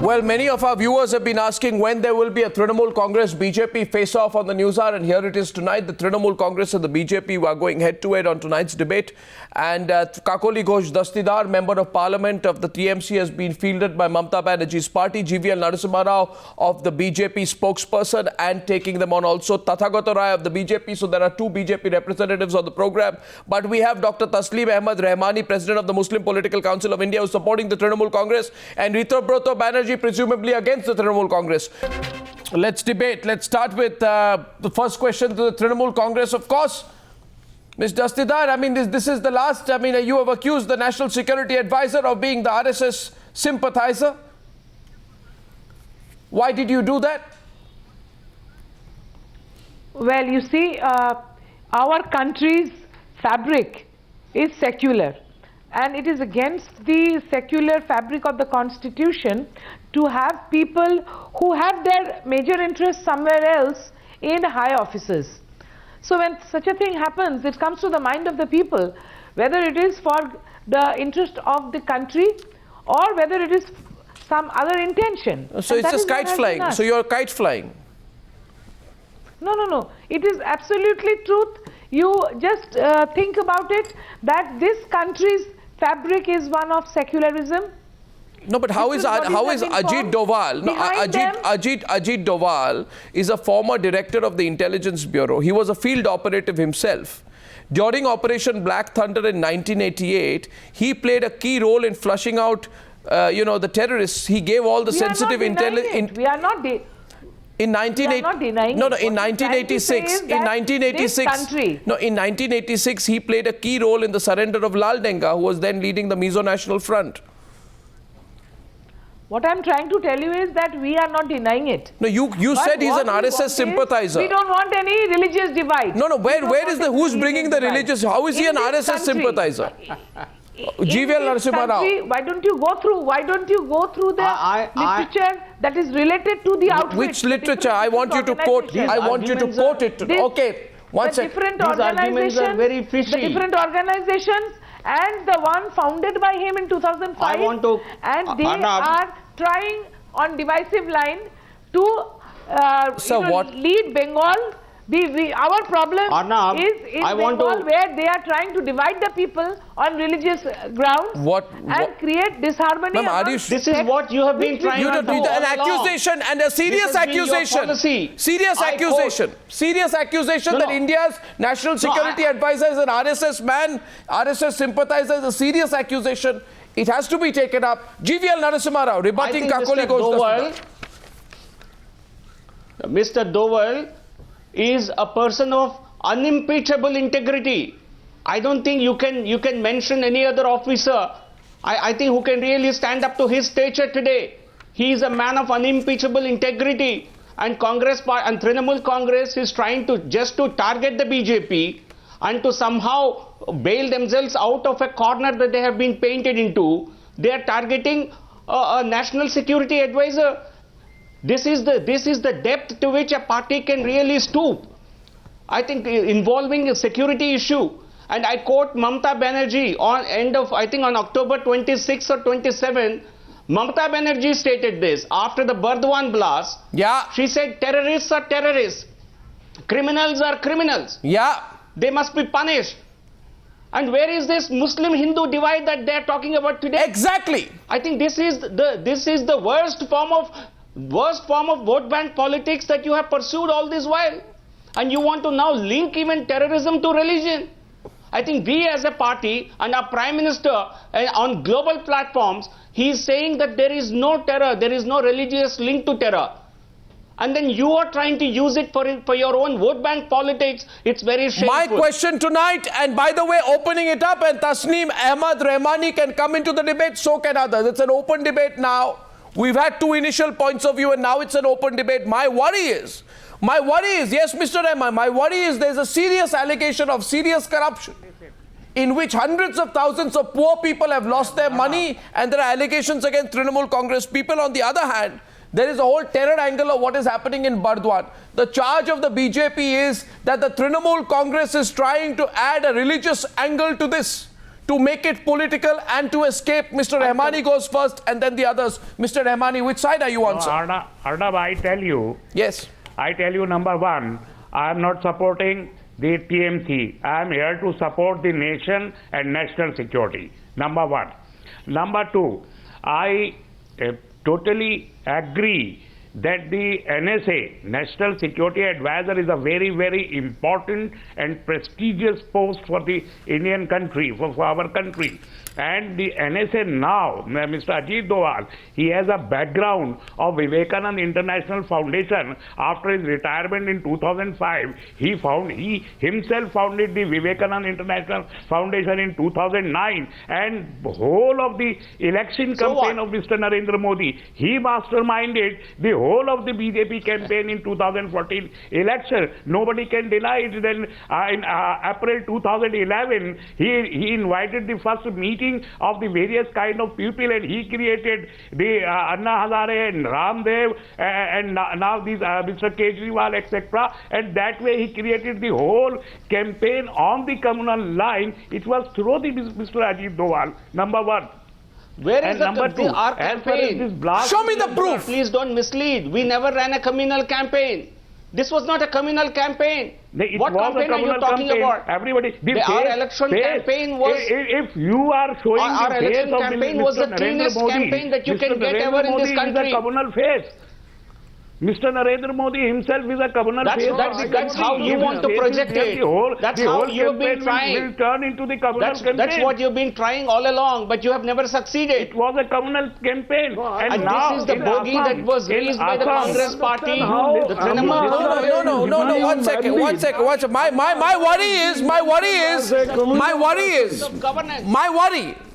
Well, many of our viewers have been asking when there will be a Trinamool Congress BJP face-off on the Newshour, and here it is tonight. The Trinamool Congress and the BJP are going head-to-head on tonight's debate. And Kakoli Ghosh Dastidar, Member of Parliament of the TMC, has been fielded by Mamata Banerjee's party. GVL Narasimha Rao of the BJP spokesperson, and taking them on also Tathagata Rai of the BJP. So there are two BJP representatives on the program. But we have Dr. Taslim Ahmed Rahmani, President of the Muslim Political Council of India, who is supporting the Trinamool Congress, and Mamata Banerjee, presumably against the Trinamool Congress. Let's debate. Let's start with the first question to the Trinamool Congress, of course. Ms. Dastidar, I mean, this is the last. I mean, you have accused the National Security Advisor of being the RSS sympathizer. Why did you do that? Well, you see, our country's fabric is secular. And it is against the secular fabric of the Constitution to have people who have their major interests somewhere else in high offices. So when such a thing happens, it comes to the mind of the people, whether it is for the interest of the country or whether it is some other intention. So it's just kite flying. So you're kite flying. No. It is absolutely truth. You just think about it, that this country's fabric is one of secularism. No, but how is Ajit Doval? No, Ajit Doval is a former director of the Intelligence Bureau. He was a field operative himself. During Operation Black Thunder in 1988, he played a key role in flushing out, the terrorists. He gave all the sensitive intelligence. We are not in 1986, in 1986, he played a key role in the surrender of Lal Denga, who was then leading the Mizo National Front. What I'm trying to tell you is that we are not denying it. No, you said he's an RSS sympathizer. We don't want any religious divide. No, who's bringing the religious? How is he an RSS sympathizer? GVL Narasimha Rao. Why don't you go through the literature that is related to the outfit? Which literature? I want you to quote. I want you to quote it. Okay, one second. These arguments are very fishy. The different organizations and the one founded by him in 2005, and they are trying on divisive line to lead Bengal. Our problem is in Bengal, where they are trying to divide the people on religious grounds and create disharmony. This is what you have been trying to do. An accusation, and a serious accusation. Serious accusation that India's National Security Advisor is an RSS man, RSS sympathizer, is a serious accusation. It has to be taken up. GVL Narasimha Rao, rebutting Kakoli Ghosh. Mr. Doval is a person of unimpeachable integrity. I don't think you can mention any other officer, I think, who can really stand up to his stature today. He is a man of unimpeachable integrity, and Trinamool Congress is trying to target the BJP and to somehow bail themselves out of a corner that they have been painted into. They are targeting a National Security Advisor. This is the depth to which a party can really stoop. I think involving a security issue. And I quote Mamata Banerjee on October 26 or 27, Mamata Banerjee stated this after the Burdwan blast. Yeah. She said terrorists are terrorists. Criminals are criminals. Yeah. They must be punished. And where is this Muslim-Hindu divide that they are talking about today? Exactly. I think this is the worst form of vote bank politics that you have pursued all this while, and you want to now link even terrorism to religion. I think we as a party and our Prime Minister on global platforms, he is saying that there is no terror, there is no religious link to terror, and then you are trying to use it for your own vote bank politics. It's very shameful. My question tonight, and by the way, opening it up, and Taslim Ahmed Rahmani can come into the debate, so can others. It's an open debate now. We've had two initial points of view, and now it's an open debate. My worry is, yes, Mr. Rahman, my worry is there's a serious allegation of serious corruption in which hundreds of thousands of poor people have lost their money, and there are allegations against Trinamool Congress people. On the other hand, there is a whole terror angle of what is happening in Bardwan. The charge of the BJP is that the Trinamool Congress is trying to add a religious angle to this, to make it political and to escape. Mr. Rahmani goes first and then the others. Mr. Rahmani, which side are you on, sir? Arnab, I tell you. Yes. I tell you, number one, I am not supporting the TMC. I am here to support the nation and national security. Number one. Number two, I totally agree that the NSA, National Security Advisor, is a very, very important and prestigious post for the Indian country, for our country. And the NSA now, Mr. Ajit Doval, he has a background of Vivekananda International Foundation. After his retirement in 2005, he himself founded the Vivekananda International Foundation in 2009, and the whole of the election campaign of Mr. Narendra Modi, he masterminded the whole of the BJP campaign in 2014 election. Nobody can deny it. Then in April 2011, he invited the first meeting of the various kind of people, and he created the Anna Hazare and Ramdev and now these Mr. Kejriwal, etc. And that way he created the whole campaign on the communal line. It was through the Mr. Ajit Doval, number one. Where is number two, our campaign? Show me the proof. Please don't mislead. We never ran a communal campaign. This was not a communal campaign. What campaign are you talking about? Everybody, our election campaign was... If you are showing our the face election of campaign was the cleanest campaign that you can get ever in this country. Is a communal face. Mr. Narendra Modi himself is a communal face. That's how you want to project it. That's how you've been trying. Will turn into the communal campaign. That's what you've been trying all along, but you have never succeeded. It was a communal campaign. And this is the bogey that was raised by the Congress party. The Trinamool. No, one second.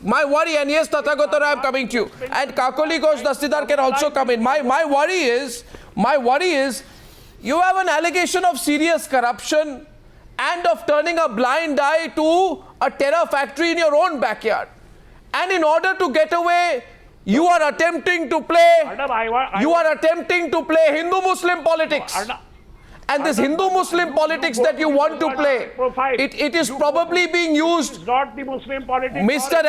My worry, and yes, Tathagata, I am coming to you. And Kakoli Ghosh Dastidar can also come in. My worry is, you have an allegation of serious corruption and of turning a blind eye to a terror factory in your own backyard. And in order to get away, you are attempting to play Hindu-Muslim politics. And this Hindu-Muslim politics that you want to play, it is probably being used. Not the Muslim politics. Mr.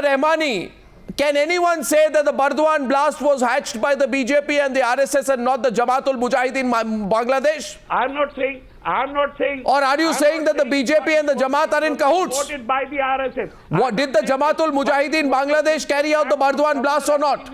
Rahmani, can anyone say that the Bardwan blast was hatched by the BJP and the RSS and not the Jamaatul Mujahideen Bangladesh? I'm not saying. Or are you saying that the BJP and the Jamaat are in cahoots? Supported by the RSS. What did the Jamaatul Mujahideen Bangladesh carry out the Bardwan blast or not?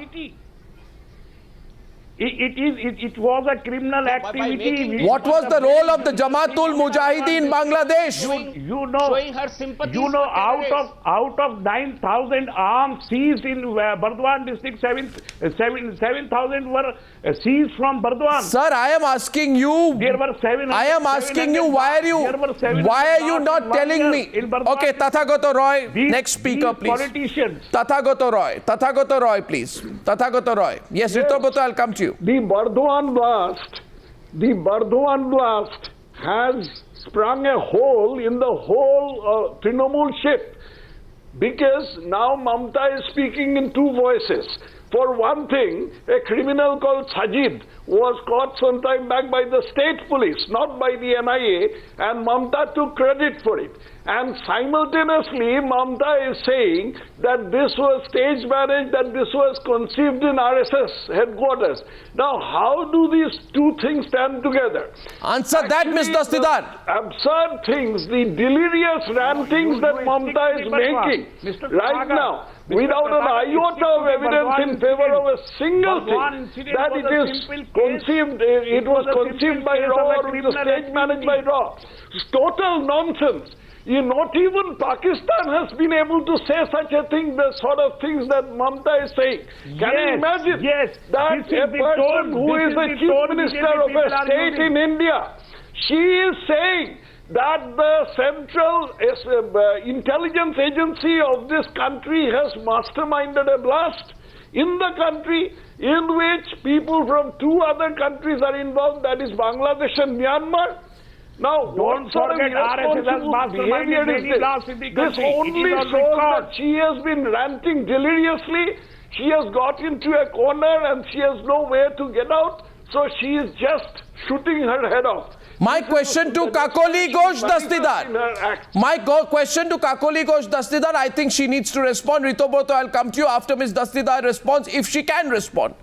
It was a criminal activity. What was the role of the Jamaatul Mujahideen Bangladesh? Showing her sympathy. Out of 9,000 arms seized in Bardwan district, 7,000 were seized from Bardwan. Sir, I am asking you. There were 700. I am asking you, why are you not telling me? Okay, Tathagata Roy, next speaker, please. Politicians. Tathagata Roy, please. Tathagata Roy. Yes, Ritorboto, I'll come to you. The Bardwan blast has sprung a hole in the whole Trinamool ship, because now Mamata is speaking in two voices. For one thing, a criminal called Sajid was caught some time back by the state police, not by the NIA, and Mamata took credit for it. And simultaneously, Mamata is saying that this was stage marriage, that this was conceived in RSS headquarters. Now, how do these two things stand together? Answer that, Mr. Dastidar. Absurd things, the delirious rantings that Mamata is making right now, without an iota of evidence in favor of a single thing, that it is conceived, it was conceived by Raw or the stage managed by Raw. It's total nonsense. Not even Pakistan has been able to say such a thing, the sort of things that Mamata is saying. Can you imagine that a person who is the chief minister of a state in India, she is saying that the central intelligence agency of this country has masterminded a blast in the country in which people from two other countries are involved, that is Bangladesh and Myanmar? Now, don't forget RSS has masterminded many blasts in the country. This only shows that she has been ranting deliriously. She has got into a corner and she has nowhere to get out. So she is just shooting her head off. My question to Kakoli Ghosh Dastidar. Question to Kakoli Ghosh Dastidar, I think she needs to respond. Ritobroto, I'll come to you after Ms. Dastidar responds, if she can respond.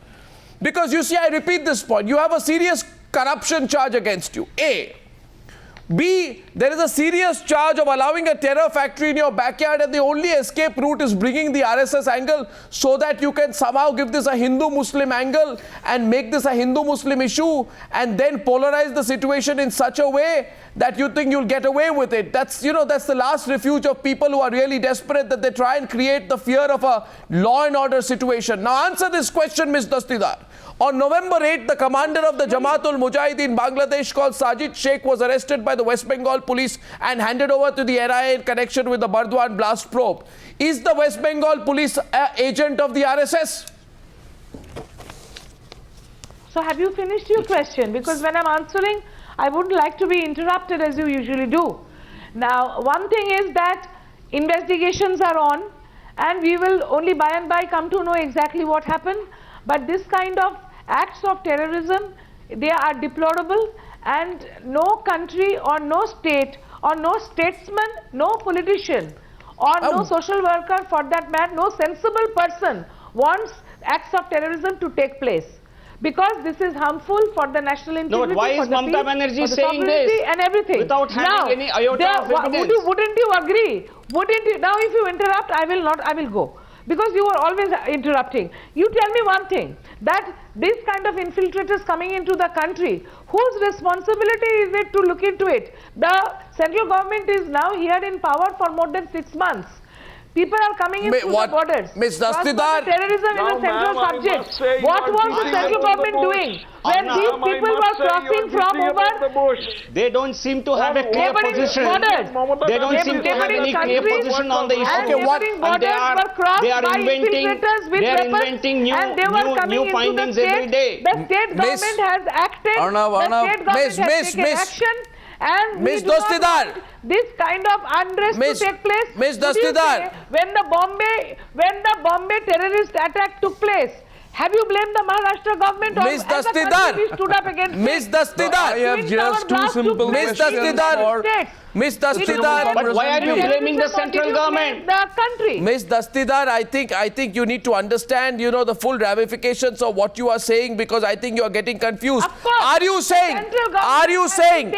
Because you see, I repeat this point. You have a serious corruption charge against you. A. B, there is a serious charge of allowing a terror factory in your backyard, and the only escape route is bringing the RSS angle so that you can somehow give this a Hindu-Muslim angle and make this a Hindu-Muslim issue and then polarize the situation in such a way that you think you'll get away with it. That's, you know, that's the last refuge of people who are really desperate, that they try and create the fear of a law and order situation. Now answer this question, Ms. Dastidar. On November 8, the commander of the Jamaat-ul-Mujahideen Bangladesh called Sajid Sheikh was arrested by the West Bengal police and handed over to the NIA in connection with the Burdwan blast probe. Is the West Bengal police an agent of the RSS? So have you finished your question? Because when I'm answering, I wouldn't like to be interrupted as you usually do. Now, one thing is that investigations are on, and we will only by and by come to know exactly what happened. But this kind of acts of terrorism, they are deplorable, and no country or no state or no statesman, no politician or no social worker for that matter, no sensible person wants acts of terrorism to take place. Because this is harmful for the national integrity, No, but why is Mamata Banerjee saying this and everything without having any iota of evidence? Wouldn't you agree? Wouldn't you? Now if you interrupt, I will not, I will go. Because you are always interrupting. You tell me one thing, that this kind of infiltrators coming into the country, whose responsibility is it to look into it? The central government is now here in power for more than 6 months. People are coming in through the borders. Ms. Dastidar, terrorism is a central subject. What was the central government doing when these people were crossing from over? They don't seem to have a clear position. They don't seem to have any clear position on the issue. And they are inventing new findings every day. The state government has acted. The state government has taken action. And Ms. Dastidar, this kind of unrest to take place. Ms. Dastidar, when the Bombay terrorist attack took place, have you blamed the Maharashtra government or Ms. Dastidar, stood up against Ms. Dastidar, I have just two simple Ms. questions for Ms. Dastidar, but why are you blaming the central government? The country. Ms. Dastidar, I think you need to understand, you know, the full ramifications of what you are saying, because I think you are getting confused. Of course, are you saying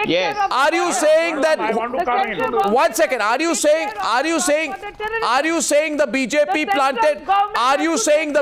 Yes. Are you saying that? I want to come in. One second. Are you saying the BJP planted? Are you saying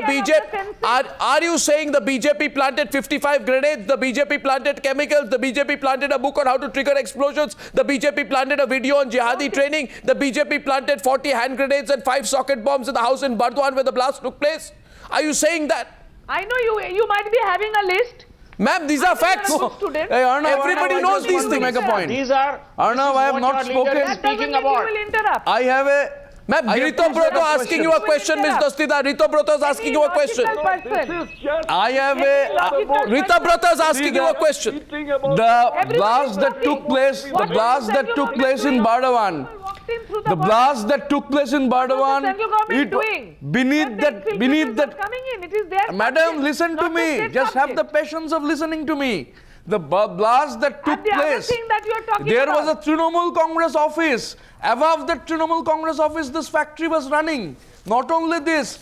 the BJP planted 55 grenades? The BJP planted chemicals. The BJP planted a book on how to trigger explosions. The BJP planted a video on jihadi training. The BJP planted 40 hand grenades and 5 socket bombs in the house in Bardwan where the blast took place. Are you saying that? I know you might be having a list. Ma'am, these are facts. Hey, Arnav, Everybody knows these things. To make a point. These are Arnav, I have not spoken. Speaking about. You will interrupt. I have a. Ma'am, I have Rito two Broto set of asking you a question, Ms. Dastidar. Rito Broto is asking you a question. I have a. Rita Broto is asking you a question. The blast that took place. The blast that took place in Bardwan. The blast that took place in Bardwan. Beneath that. Madam, listen to me. Just have the patience of listening to me. The blast that took place. There was a Trinamool Congress office. Above the Trinamool Congress office, this factory was running. Not only this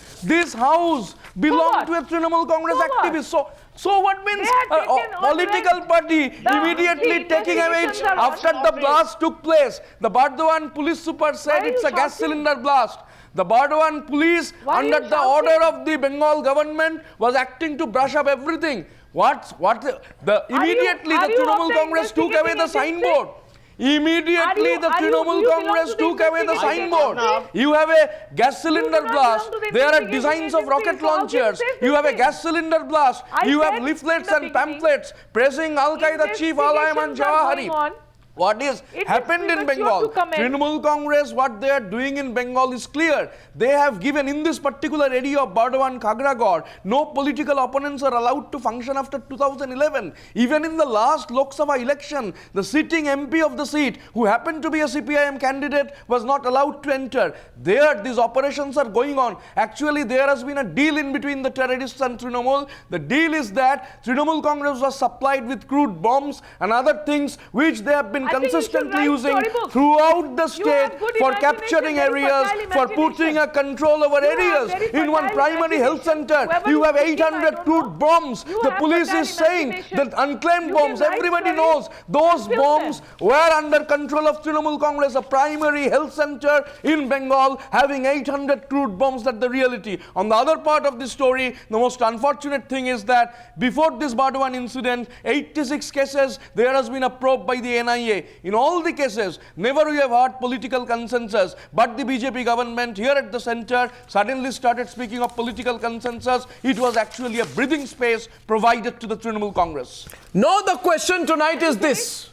house belonged to a Trinamool Congress activist. So what means a political party immediately taking away it after the blast took place? The Bardwan police super said it's a gas cylinder blast. The Bardwan police, under the order of the Bengal government, was acting to brush up everything. Immediately the Trinamool Congress took away the signboard. Immediately the Trinamool Congress took away the signboard. You have a gas cylinder blast. There are designs of rocket launchers. You have a gas cylinder blast. You have leaflets and pamphlets praising Al-Qaeda chief Al-Ayman Jawahari. What is It is happened in premature Bengal? to comment. Trinamool Congress, what they are doing in Bengal is clear. They have given, in this particular area of Bardwan, Khagragor, no political opponents are allowed to function after 2011. Even in the last Lok Sabha election, the sitting MP of the seat, who happened to be a CPIM candidate, was not allowed to enter. There, these operations are going on. Actually, there has been a deal in between the terrorists and Trinamool. The deal is that Trinamool Congress was supplied with crude bombs and other things which they have been I think you should consistently write using storybooks. throughout the You state have good for imagination, capturing very areas, fertile for putting imagination. a control over You have areas. very In one fertile primary health imagination. center, Whoever you is have speaking, I 800 don't crude know. bombs. You The have police fertile is saying imagination. that unclaimed You bombs, can write everybody stories knows those and film bombs them. were under control of Trinamool Congress, a primary health center in Bengal having 800 crude bombs. That's the reality. On the other part of the story, the most unfortunate thing is that before this Bardwan incident, 86 cases, there has been a probe by the NIA. In all the cases, never we have heard political consensus, but the BJP government here at the center suddenly started speaking of political consensus. It was actually a breathing space provided to the Trinamool Congress. No, the question tonight is this.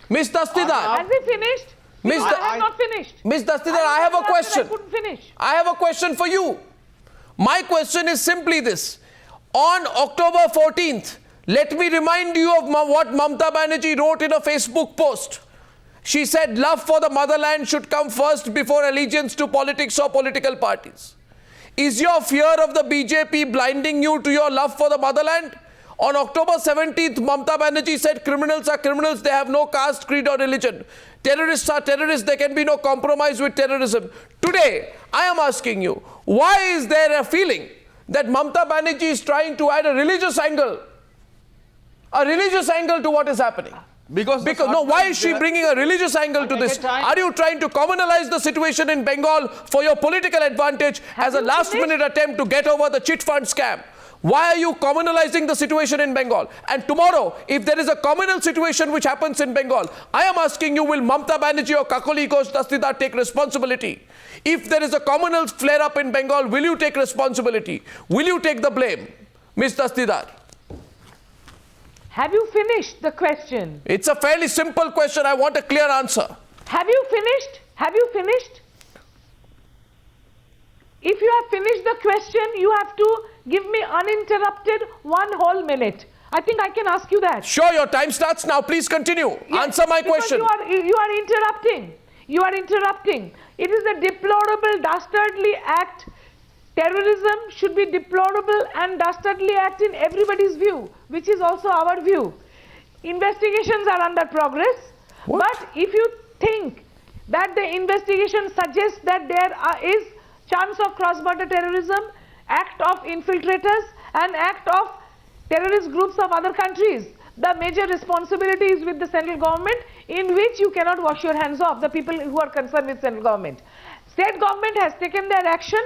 Ms. Dastidar. Has he finished? Miss No, Da- I have not finished. Ms. Dastidar, I have a question. I couldn't finish. I have a question for you. My question is simply this. On October 14th, let me remind you of what Mamata Banerjee wrote in a Facebook post. She said, love for the motherland should come first before allegiance to politics or political parties. Is your fear of the BJP blinding you to your love for the motherland? On October 17th, Mamata Banerjee said criminals are criminals, they have no caste, creed or religion. Terrorists are terrorists, there can be no compromise with terrorism. Today, I am asking you, why is there a feeling that Mamata Banerjee is trying to add a religious angle to what is happening? Because no, why is she bringing a religious angle to this? Are you trying to communalize the situation in Bengal for your political advantage as a last-minute attempt to get over the chit fund scam? Why are you communalizing the situation in Bengal? And tomorrow, if there is a communal situation which happens in Bengal, I am asking you, will Mamata Banerjee or Kakoli Ghosh Dastidar take responsibility? If there is a communal flare-up in Bengal, will you take responsibility? Will you take the blame? Ms. Dastidar. Have you finished the question? It's a fairly simple question. I want a clear answer. Have you finished? Have you finished? If you have finished the question, you have to give me uninterrupted 1 whole minute. I think I can ask you that. Sure, your time starts now. Please continue. Yes, Answer my because question. You are interrupting. You are interrupting. It is a deplorable, dastardly act. Terrorism should be deplorable and dastardly act in everybody's view, which is also our view. Investigations are under progress. But if you think that the investigation suggests that there is chance of cross-border terrorism, act of infiltrators and act of terrorist groups of other countries, the major responsibility is with the central government, in which you cannot wash your hands off, the people who are concerned with central government. State government has taken their action.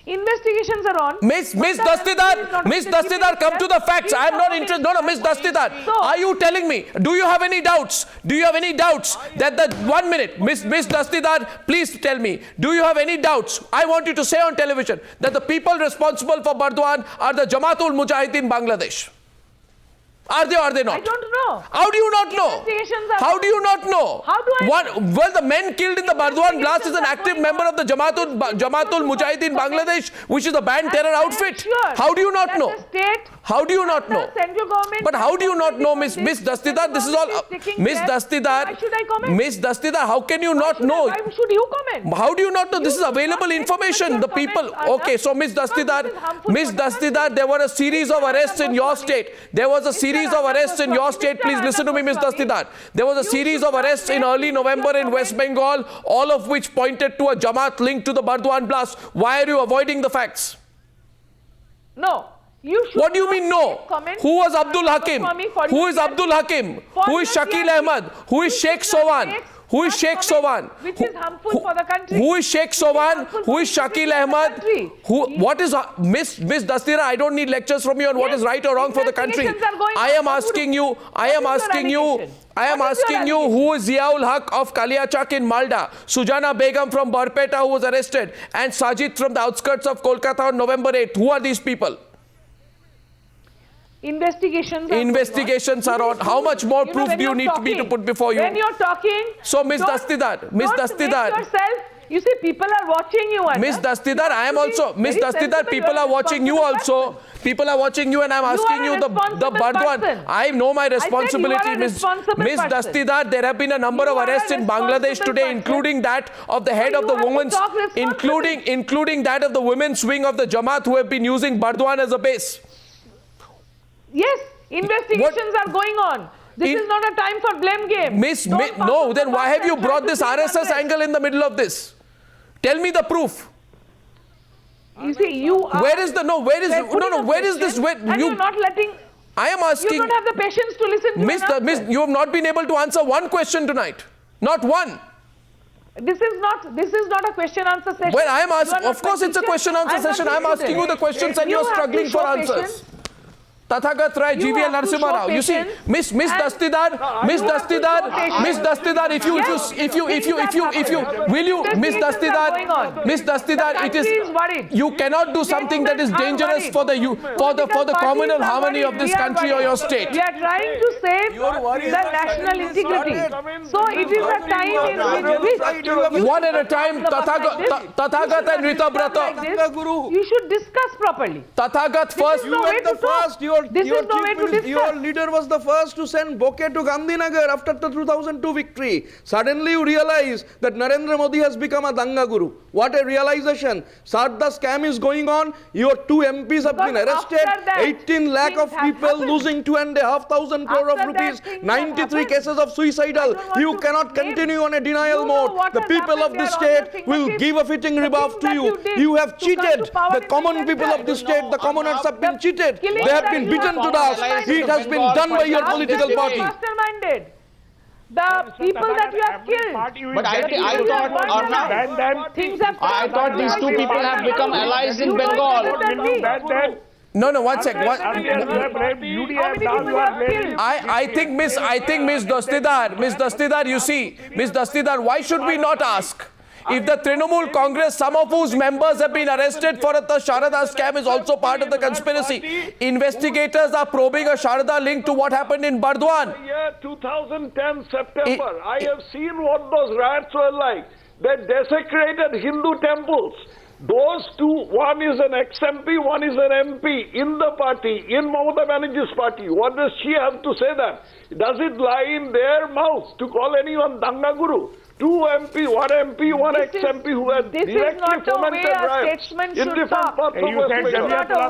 Investigations are on. Miss Dastidar, come to the facts. I am not interested. No, Miss Dastidar, are you telling me, do you have any doubts? Do you have any doubts that the 1 minute, Miss Dastidar, please tell me, do you have any doubts? I want you to say on television that the people responsible for Bardwan are the Jamaatul Mujahideen Bangladesh. Are they or are they not? I don't know. How do you not know? Investigations are How do you not know? How do I know? Well, the men killed in the Bardwan blast is an active member of the Jamaatul Mujahideen Bangladesh, which is a banned terror outfit. How do you not know? How do you not know? But how do you not know, Miss Dastidar? This is all. Miss Dastidar, how can you not know? Why should you comment? How do you not know? This is available information. The people. Okay, so Miss Dastidar, there were a series of arrests in your state. There was a series of arrests in your state. Please listen to me, Miss Dastidar. There was a series of arrests in early November in West Bengal, all of which pointed to a Jamaat linked to the Bardwan blast. Why are you avoiding the facts? No. What do you mean no? Who was Abdul Hakim? Who is Abdul Hakim? Who is Shakil Ahmed? Who is Sheikh Sowan? Who is Sheikh Sowan? Which is harmful for the country. Who is Sheikh Sowan? Who is Shakil Ahmed? What is Miss Dastidar? I don't need lectures from you on what is right or wrong for the country. I am asking you who is Ziaul Haq of Kaliachak in Malda, Sujana Begum from Barpeta who was arrested, and Sajid from the outskirts of Kolkata on November 8th. Who are these people? Investigations are on. How much more proof do you need me to put before you? When you're talking, So, Ms. don't- Dastidar, Ms. don't Dastidar. make yourself, you see, people are watching you. Ms. Dastidar, I am also, Ms. Dastidar, people are watching you also. People are watching you and I'm asking you the Bardwan. I know my responsibility, Ms. Dastidar. There have been a number of arrests in Bangladesh today, including that of the head of the women's, including that of the women's wing of the Jamaat who have been using Bardwan as a base. Yes, investigations are going on. This is not a time for blame game. No, then why have you brought this RSS angle in the middle of this? Tell me the proof. You see, you are... Where is this? You're not letting... I am asking... You don't have the patience to listen to Miss, you have not been able to answer one question tonight. Not one. This is not a question answer session. Well, I am asking... Of course it's a question answer session. I am asking you the questions and you are struggling for answers. Tathagat Rai, GVL Narasimha Rao. You see, Miss Dastidar, Miss Dastidar, if you, will you, Miss Dastidar, it is, you cannot do something that is dangerous for the communal harmony of this country or your state. We are trying to save the national integrity. So it is a time in which... One at a time, Tathagat and Rita Brata. You should discuss properly. Tathagat first. You were the first. Your leader was the first to send bouquet to Gandhinagar after the 2002 victory. Suddenly you realize that Narendra Modi has become a Danga Guru. What a realization. Sardha scam is going on. Your 2 MPs have been arrested. 18 lakh of people losing 2,500 crore of rupees. 93 cases of suicidal. You cannot continue on a denial mode. The people of this state will give a fitting rebuff to you. You have cheated. The common people of this state, the commoners have been cheated. They have been beaten to death. It has been done by your political party. Masterminded. The people that you have killed. But I thought these two people have become allies in Bengal. No, one second. I think Miss Dastidar, you see, Miss Dastidar, why should we not ask? If the Trinamool Congress, some of whose members have been arrested for the Sharada scam, is also part of the conspiracy. Investigators are probing a Sharada link to what happened in Bardwan. Year 2010 September, I have seen what those riots were like. They desecrated Hindu temples. Those two, one is an ex-MP, one is an MP in the party, in Mamata Banerjee's party. What does she have to say that? Does it lie in their mouth to call anyone Danga Guru? 2 MP, 1 MP, 1 ex-MP who had directly fomented riots in different parts of West Bengal.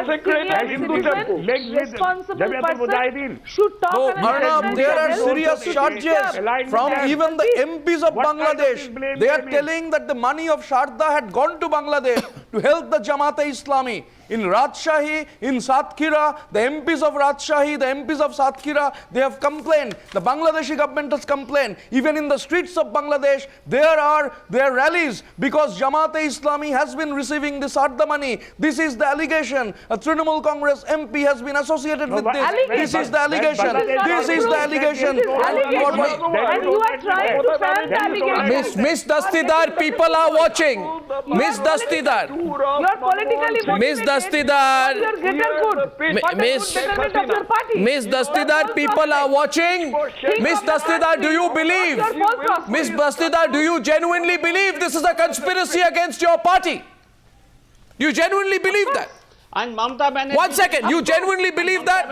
Desecrated Hindu temples. Responsible person should talk. Arnab, there are serious charges from even the MPs of Bangladesh. They are telling that the money of Sharada had gone to Bangladesh to help the Jamaat-e-Islami. In Rajshahi, in Satkhira, the MPs of Rajshahi, the MPs of Satkhira, they have complained. The Bangladeshi government has complained. Even in the streets of Bangladesh, there are rallies because Jamaat-e-Islami has been receiving this Sardha money. This is the allegation. A Trinamool Congress MP has been associated with this. This is the allegation. This is the allegation. And you are trying to fan the allegation. Miss Dastidar, people are watching. Miss Dastidar. You are politically Miss Dastidar, Miss Dastidar, people are watching. Miss Dastidar, do you believe? Miss Dastidar, do you genuinely believe this is a conspiracy against your party? You genuinely believe that? And Mamata Banerjee... 1 second, you genuinely believe that?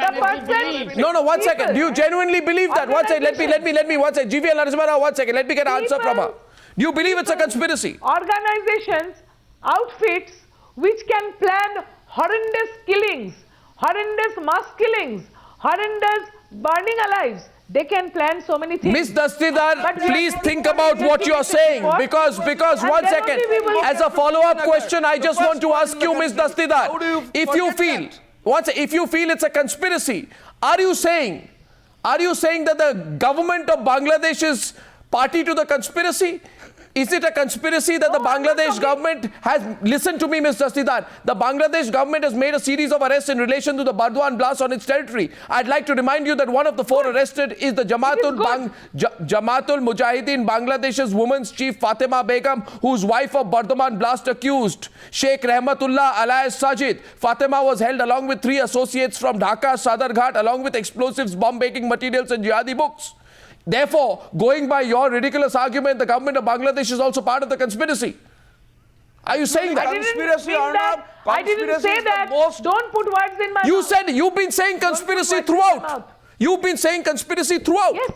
No, 1 second. Do you genuinely believe that? 1 second, let me, 1 second. GVL Narasimha Rao, 1 second. Let me get an answer from her. Do you believe it's a conspiracy? Organizations, outfits, which can plan horrendous killings, horrendous mass killings, horrendous burning alive. They can plan so many things. Miss Dastidar, please think about what you are saying. Because 1 second, as a follow-up question, I just want to ask you, Miss Dastidar, if you feel it's a conspiracy, are you saying that the government of Bangladesh is party to the conspiracy? Is it a conspiracy that the Bangladesh government has, listen to me, Ms. Dastidar, the Bangladesh government has made a series of arrests in relation to the Bardwan blast on its territory. I'd like to remind you that one of the 4 arrested is the Jamaatul Mujahideen, Bangladesh's women's chief Fatima Begum, whose wife of Bardwan blast accused Sheikh Rahmatullah alias Sajid. Fatima was held along with 3 associates from Dhaka, Sadarghat, along with explosives, bomb-making materials and jihadi books. Therefore, going by your ridiculous argument, the government of Bangladesh is also part of the conspiracy. Are you saying that? I didn't say that. Don't put words in my mouth. You said you've been saying conspiracy throughout. You've been saying conspiracy throughout. Yes.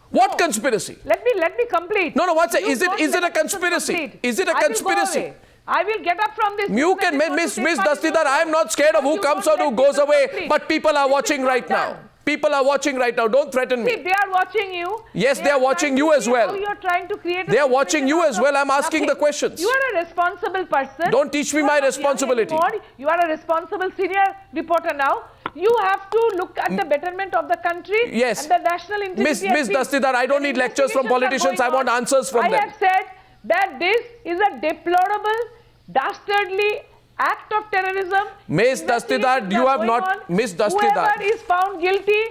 What conspiracy? Let me complete. No, one second. Is it a conspiracy? Is it a conspiracy? I will get up from this. You can, Miss Dastidar, I am not scared of who comes or who goes away, but people are watching right now. People are watching right now. Don't threaten me. See, they are watching you. Yes, they are watching you as well. You are trying to create. They are watching you as well. I'm asking the questions. You are a responsible person. Don't teach me my responsibility. You are a responsible senior reporter now. You have to look at the betterment of the country. Yes. And the national integrity. Miss Dastidar, I don't need lectures from politicians. I want answers from them. I have said that this is a deplorable, dastardly act of terrorism. Miss Dastidar, you have not... Miss Dastidar. Whoever is found guilty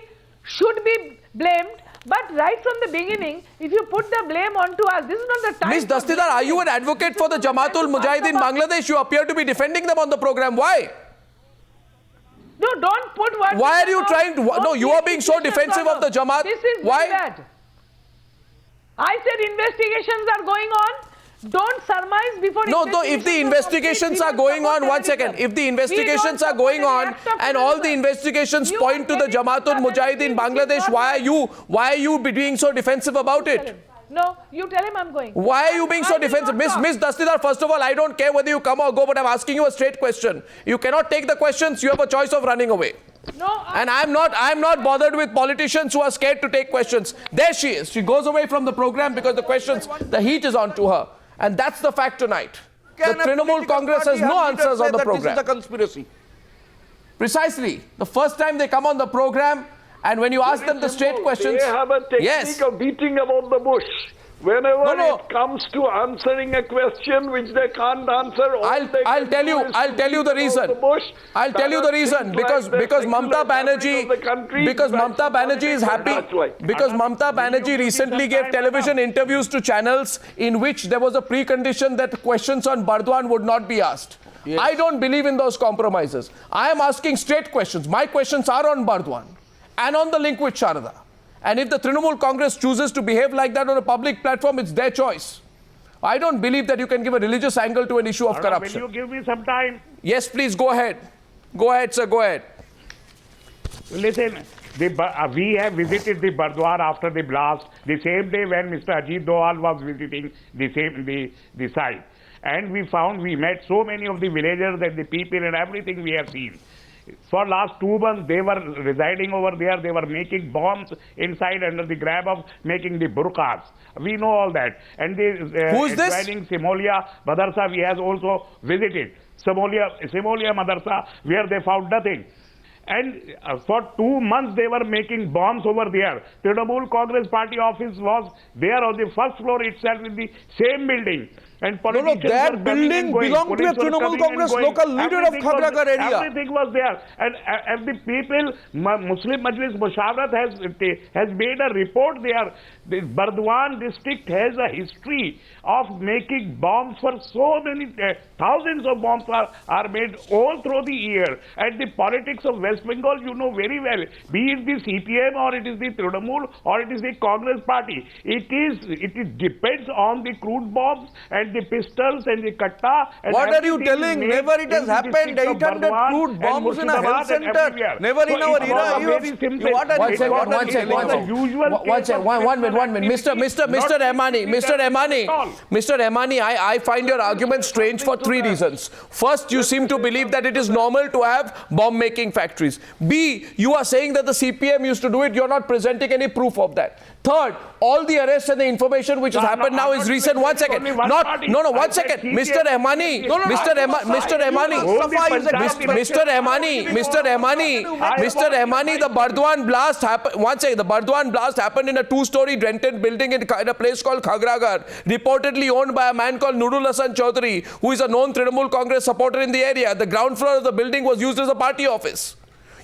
should be blamed. But right from the beginning, if you put the blame onto us, this is not the time... Miss Dastidar, are you an advocate for the Jamaatul Mujahideen Bangladesh? You appear to be defending them on the program. Why? No, don't put words... Why are you trying to... No, you are being so defensive of the Jamaat. This is why? Bad. I said investigations are going on. Don't surmise before... No, if the investigations are going on, one second. If the investigations are going on and all the investigations point to the Jamaatul Mujahideen Bangladesh, why are you being so defensive about it? No, you tell him I'm going. Why are you being so defensive? Miss Dastidar, first of all, I don't care whether you come or go, but I'm asking you a straight question. You cannot take the questions. You have a choice of running away. No, and I'm not bothered with politicians who are scared to take questions. There she is. She goes away from the program because the questions, the heat is on to her. And that's the fact tonight. The Trinamool Congress has no answers on the program. This is a conspiracy. Precisely. The first time they come on the program, and when you ask them the straight questions... They have a technique of beating about the bush. Whenever it comes to answering a question which they can't answer, I'll tell you the reason. I'll tell you the reason because Mamata Banerjee is happy because Mamata Banerjee recently gave television interviews to channels in which there was a precondition that questions on Bardwan would not be asked. Yes. I don't believe in those compromises. I am asking straight questions. My questions are on Bardwan and on the link with Sharada. And if the Trinamool Congress chooses to behave like that on a public platform, it's their choice. I don't believe that you can give a religious angle to an issue of corruption. Will you give me some time? Yes, please, go ahead. Go ahead, sir, go ahead. Listen, we have visited the Burdwan after the blast, the same day when Mr. Ajit Doval was visiting the site. And we met so many of the villagers and the people and everything we have seen. For last 2 months, they were residing over there. They were making bombs inside under the grab of making the burqas. We know all that. And who is this? Simolia Madarsa, we have also visited. Simolia Madarsa, where they found nothing. And for 2 months, they were making bombs over there. Trinamool Congress party office was there on the first floor itself in the same building. And that building belonged to a Trinamool Congress local leader of Khabragar area. Everything was there. And the people, Muslim Majlis Mushawarat has made a report there. The Bardwan district has a history of making bombs for so many, thousands of bombs are made all through the year. And the politics of West Bengal, you know very well. Be it the CPM or it is the Trinamool or it is the Congress party. It depends on the crude bombs and the pistols and the katta. And what are you telling? Never it has happened. 800 crude bombs in a health center. Never in our era. One minute. Mr. Rahmani, I find your argument strange for 3 reasons. First, you seem to believe that it is normal to have bomb-making factories. B, you are saying that the CPM used to do it. You're not presenting any proof of that. Third, all the arrests and the information which has happened now is recent. One second. One second. Mr. Rahmani, Mr. Rahmani, the Bardwan blast happened. One second. The Bardwan blast happened in a two-story rented building in a place called Khagragar, reportedly owned by a man called Nurul Hasan Chaudhary, who is a known Trinamool Congress supporter in the area. The ground floor of the building was used as a party office.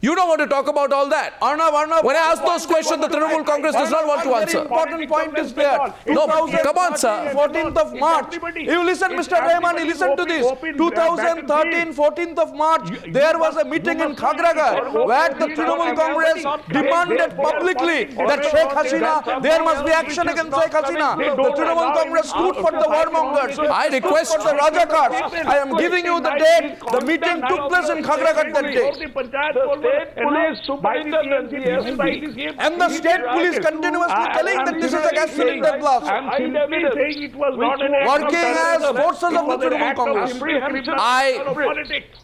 You don't want to talk about all that. Arnav, when I ask those questions, the Trinamool Congress does not want to answer. Important point is there. No, come on, sir. 14th of March. You listen, Mr. Rahmani, listen to this. 2013, 14th of March, there was a meeting in Khagragar where the Trinamool Congress demanded publicly that Sheikh Hasina, there must be action against Sheikh Hasina. The Trinamool Congress stood for the warmongers. I request for the Rajakars. I am giving you the date. The meeting took place in Khagragar that day. Police superintendent, and the state police continuously telling that this is a gas cylinder blast. I'm simply saying it was not an working as forces of the Trinamool Congress.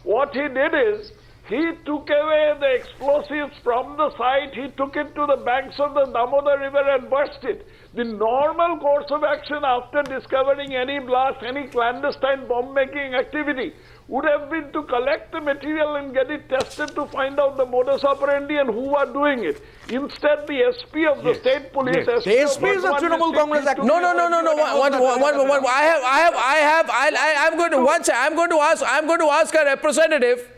What he did is, he took away the explosives from the site, he took it to the banks of the Damodar River and burst it. The normal course of action after discovering any blast, any clandestine bomb-making activity would have been to collect the material and get it tested to find out the modus operandi and who are doing it. Instead, the SP of the state police... The SP is a Trinamool Congress activist. No. I'm going to ask a representative.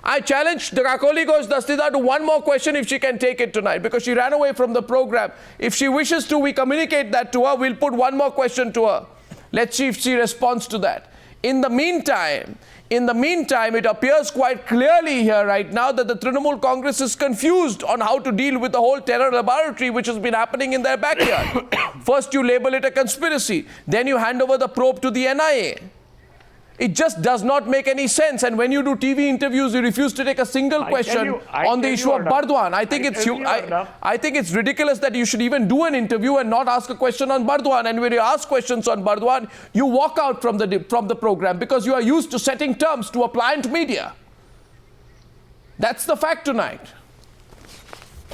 I challenge the Kakoli Ghosh Dastida to one more question if she can take it tonight, because she ran away from the program. If she wishes to, we communicate that to her. We'll put one more question to her. Let's see if she responds to that. In the meantime, it appears quite clearly here right now that the Trinamool Congress is confused on how to deal with the whole terror laboratory which has been happening in their backyard. First you label it a conspiracy, then you hand over the probe to the NIA. It just does not make any sense. And when you do TV interviews, you refuse to take a single question on the issue of Bardwan. I think it's ridiculous that you should even do an interview and not ask a question on Bardwan. And when you ask questions on Bardwan, you walk out from the program because you are used to setting terms to a pliant media. That's the fact tonight.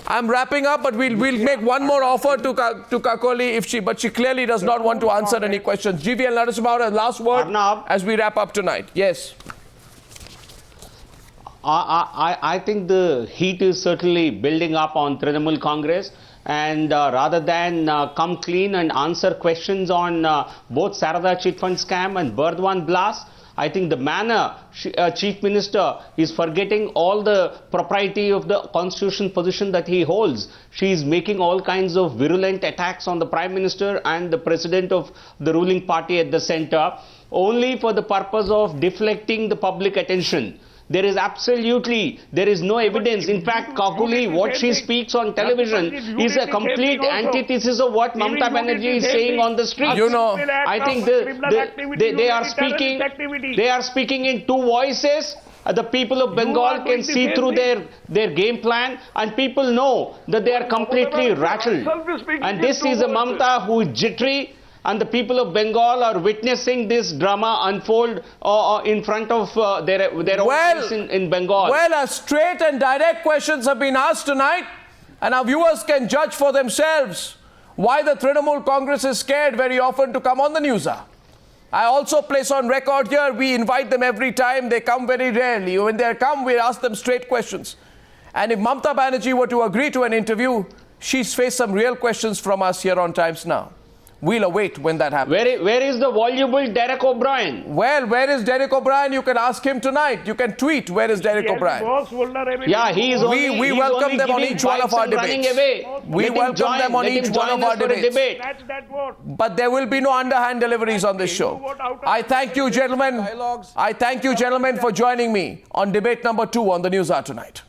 I'm wrapping up, but we'll make one more offer to Kakoli but she clearly does not want to answer any questions. GVL Narasimha, last word as we wrap up tonight. Yes. I think the heat is certainly building up on Trinamool Congress, and rather than come clean and answer questions on both Saradha chit fund scam and Burdwan blast, I think the manner Chief Minister is forgetting all the propriety of the constitutional position that he holds. She is making all kinds of virulent attacks on the Prime Minister and the President of the ruling party at the centre, only for the purpose of deflecting the public attention. There is no evidence. In fact, Kakuli, what she speaks on television is a complete antithesis of what Mamata Banerjee is saying on the street. You know, I think they are speaking in two voices. The people of Bengal can see through their game plan, and people know that they are completely rattled. And this is a Mamata who is jittery, and the people of Bengal are witnessing this drama unfold in front of their audience in Bengal. Well, straight and direct questions have been asked tonight, and our viewers can judge for themselves why the Trinamool Congress is scared very often to come on the Newshour. I also place on record here, we invite them every time. They come very rarely. When they come, we ask them straight questions. And if Mamata Banerjee were to agree to an interview, she's faced some real questions from us here on Times Now. We'll await when that happens. Where is the voluble Derek O'Brien? Well, where is Derek O'Brien? You can ask him tonight. You can tweet, where is Derek O'Brien? Yeah, he is only... We welcome them on each one of our debates. We welcome them on each one of our debates. But there will be no underhand deliveries on this show. I thank you, gentlemen. I thank you, gentlemen, for joining me on debate number 2 on the Newshour tonight.